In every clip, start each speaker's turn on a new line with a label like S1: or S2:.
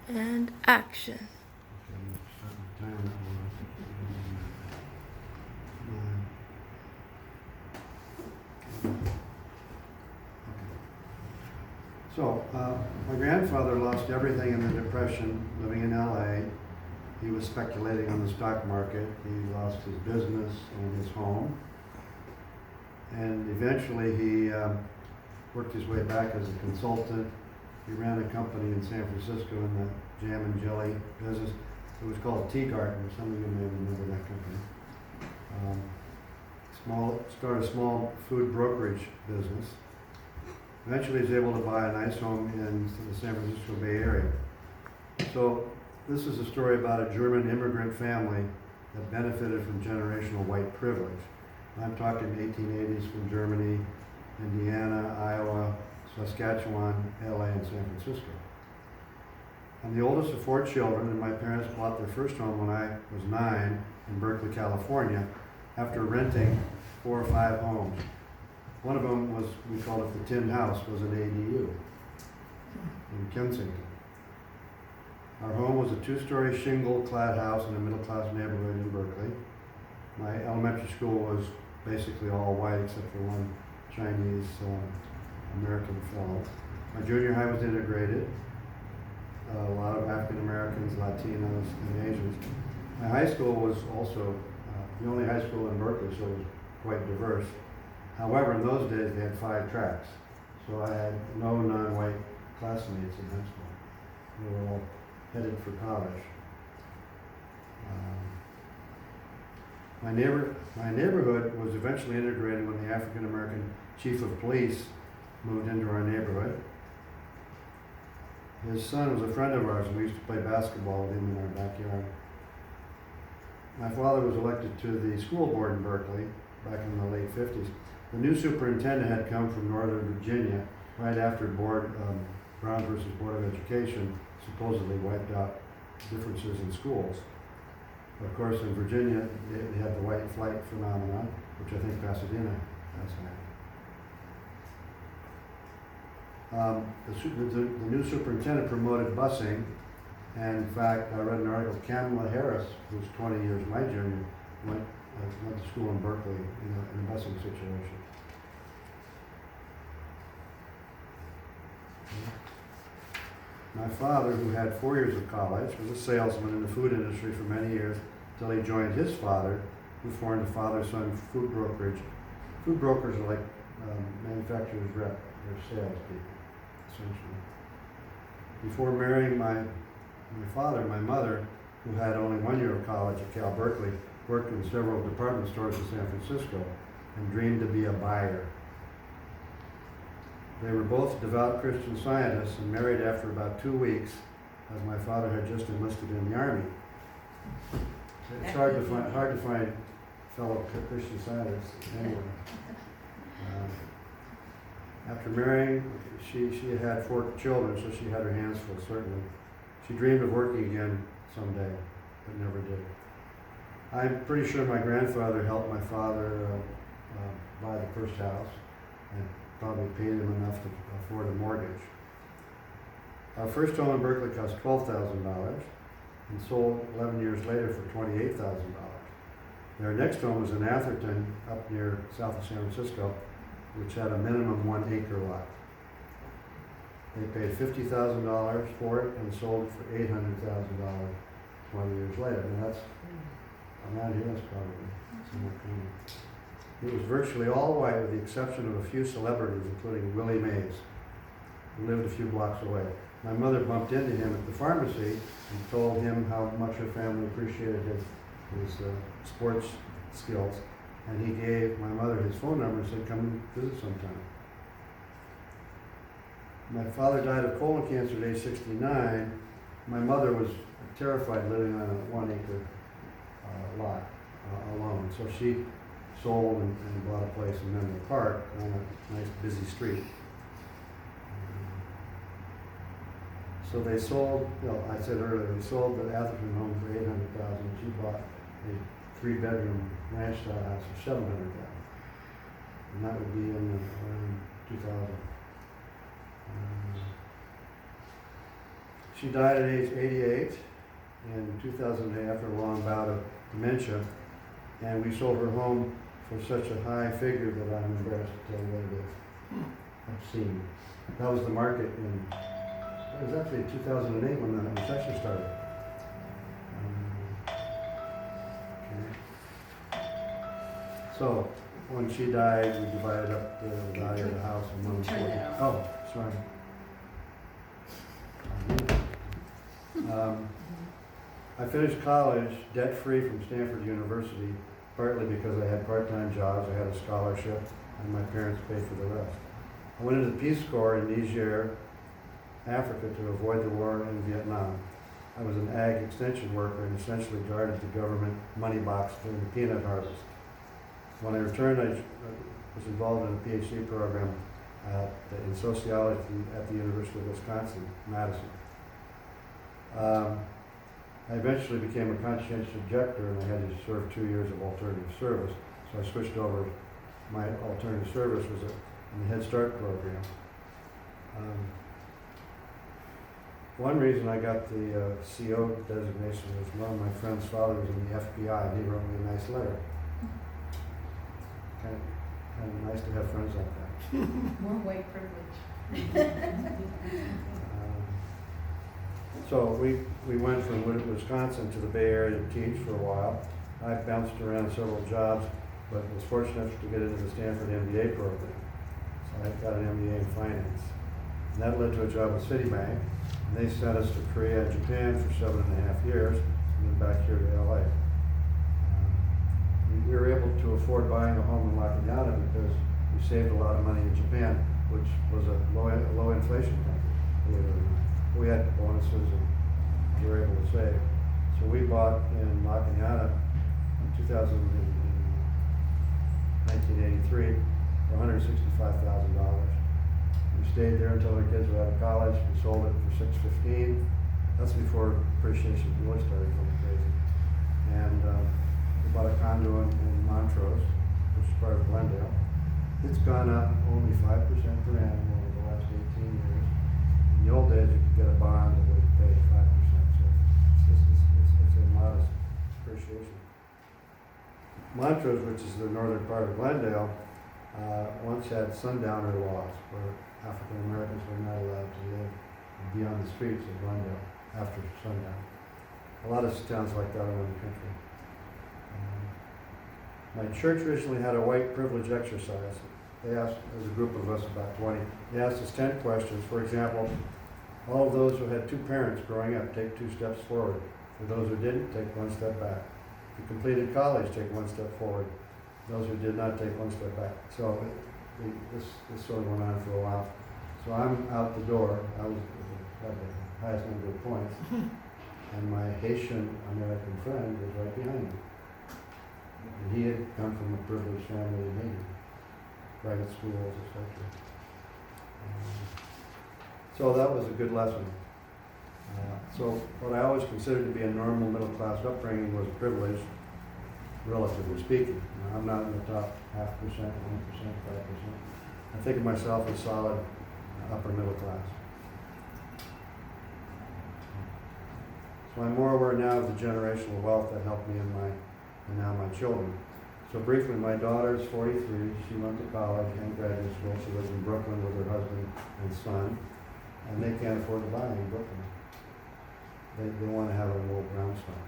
S1: And action.
S2: So, my grandfather lost everything in the Depression living in LA. He was speculating on the stock market. He lost his business and his home. And eventually he worked his way back as a consultant. He ran a company in San Francisco in the jam and jelly business. It was called Tea Garden. Some of you may remember that company. Started a small food brokerage business. Eventually he was able to buy a nice home in the San Francisco Bay Area. So this is a story about a German immigrant family that benefited from generational white privilege. I'm talking 1880s from Germany, Indiana, Iowa, Saskatchewan, LA, and San Francisco. I'm the oldest of 4 children, and my parents bought their first home when I was 9 in Berkeley, California, after renting 4 or 5 homes. One of them was, we called it the Tin House, was an ADU in Kensington. Our home was a 2-story shingle-clad house in a middle-class neighborhood in Berkeley. My elementary school was basically all white except for one Chinese American fellow. My junior high was integrated. A lot of African Americans, Latinos, and Asians. My high school was also the only high school in Berkeley, so it was quite diverse. However, in those days they had 5 tracks, so I had no non-white classmates in high school. We were all headed for college. My neighborhood was eventually integrated when the African American chief of police moved into our neighborhood. His son was a friend of ours, and we used to play basketball with him in our backyard. My father was elected to the school board in Berkeley back in the late 50s. The new superintendent had come from Northern Virginia right after Brown versus Board of Education supposedly wiped out differences in schools. Of course, in Virginia, they had the white flight phenomenon, which I think Pasadena has had. The new superintendent promoted busing, and in fact, I read an article, Kamala Harris, who's 20 years my junior, went to school in Berkeley in a busing situation. My father, who had 4 years of college, was a salesman in the food industry for many years until he joined his father, who formed a father-son food brokerage. Food brokers are like manufacturers' rep, they're salespeople, essentially. Before marrying my father, my mother, who had only 1 year of college at Cal Berkeley, worked in several department stores in San Francisco and dreamed to be a buyer. They were both devout Christian Scientists and married after about 2 weeks, as my father had just enlisted in the Army. It's hard to find fellow Christian Scientists anywhere. After marrying, she had 4 children, so she had her hands full, certainly. She dreamed of working again someday, but never did. I'm pretty sure my grandfather helped my father buy the first house and probably paid him enough to afford a mortgage. Our first home in Berkeley cost $12,000 and sold 11 years later for $28,000. Their next home was in Atherton, up near south of San Francisco, which had a minimum 1-acre lot. They paid $50,000 for it and sold it for $800,000 20 years later. And that's around here, that's probably somewhere common. It was virtually all white with the exception of a few celebrities, including Willie Mays, who lived a few blocks away. My mother bumped into him at the pharmacy and told him how much her family appreciated his sports skills. And he gave my mother his phone number and said, come visit sometime. My father died of colon cancer at age 69. My mother was terrified living on a 1-acre lot alone. So she sold and bought a place in Menlo Park on a nice busy street. So they sold, I said earlier, they sold the Atherton home for $800,000. She bought a 3-bedroom ranch-style house for $700,000. And that would be in around 2000. She died at age 88 in 2008 after a long bout of dementia, and we sold her home for such a high figure that I'm embarrassed to tell you what it is. Obscene. That was the market in, it was actually 2008 when the recession started. Okay. So, when she died, we divided up the value of the house among
S1: Turn it off.
S2: Oh, sorry. I finished college debt-free from Stanford University, partly because I had part-time jobs, I had a scholarship, and my parents paid for the rest. I went into the Peace Corps in Niger, Africa, to avoid the war in Vietnam. I was an ag extension worker and essentially guarded the government money box during the peanut harvest. When I returned, I was involved in a PhD program in sociology at the University of Wisconsin, Madison. I eventually became a conscientious objector, and I had to serve 2 years of alternative service. So I switched over. My alternative service was in the Head Start program. One reason I got the CO designation was one of my friend's father was in the FBI, and he wrote me a nice letter. Kind of nice to have friends like that.
S1: More white privilege.
S2: So we went from Wisconsin to the Bay Area to teach for a while. I bounced around several jobs, but was fortunate to get into the Stanford MBA program. So I got an MBA in finance. And that led to a job with Citibank. And they sent us to Korea and Japan for 7.5 years, and then back here to LA. We were able to afford buying a home in La Cañada because we saved a lot of money in Japan, which was a low inflation country, believe it or not. We had bonuses and we were able to save. So we bought in La Cañada in 1983 for $165,000. We stayed there until our kids were out of college. We sold it for $615,000. That's before appreciation really started going crazy. And we bought a condo in Montrose, which is part of Glendale. It's gone up only 5% per annum over the last 18 years. In the old days, you could get a bond that would pay 5%, so it's a modest appreciation. Montrose, which is the northern part of Glendale, once had sundowner laws where African Americans were not allowed to live and be on the streets of Glendale after sundown. A lot of towns like that around the country. My church recently had a white privilege exercise. They asked, as a group of us, about 20, they asked us 10 questions. For example, all of those who had two parents growing up, take 2 steps forward. For those who didn't, take 1 step back. If you completed college, take 1 step forward. Those who did not, take 1 step back. So this sort of went on for a while. So I'm out the door. I had the highest number of points. And my Haitian American friend was right behind me. And he had come from a privileged family in Haiti, private schools, etc. So that was a good lesson. So what I always considered to be a normal middle-class upbringing was a privilege, relatively speaking. Now, I'm not in the top 0.5%, 1%, 5%. I think of myself as solid upper middle class. So I'm more aware now of the generational wealth that helped me and now my children. So briefly, my daughter's 43. She went to college and graduate school. She lives in Brooklyn with her husband and son, and they can't afford to buy in Brooklyn. They want to have an old brownstone.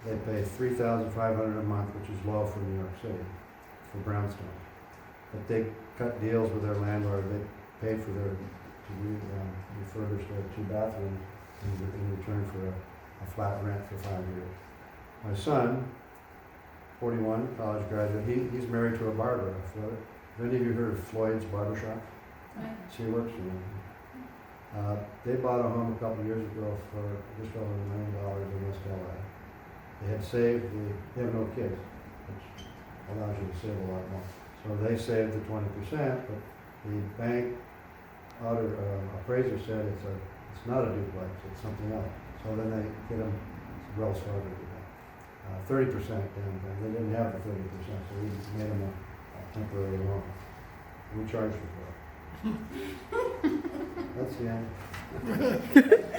S2: They pay $3,500 a month, which is low for New York City, for brownstones. But they cut deals with their landlord. They paid for their to refurbish their 2 bathrooms in return for a flat rent for 5 years. My son, 41, college graduate, he's married to a barber. Have any of you heard of Floyd's Barbershop? She works for them. They bought a home a couple of years ago for just over $1 million in West LA. They had saved they have no kids, which allows you to save a lot more. So they saved the 20%, but the bank appraiser said it's not a duplex, it's something else. So then they get them Wells Fargo to do that. 30% down payment. They didn't have the 30%, so we made them a temporary loan. We charged them for it. That's the end.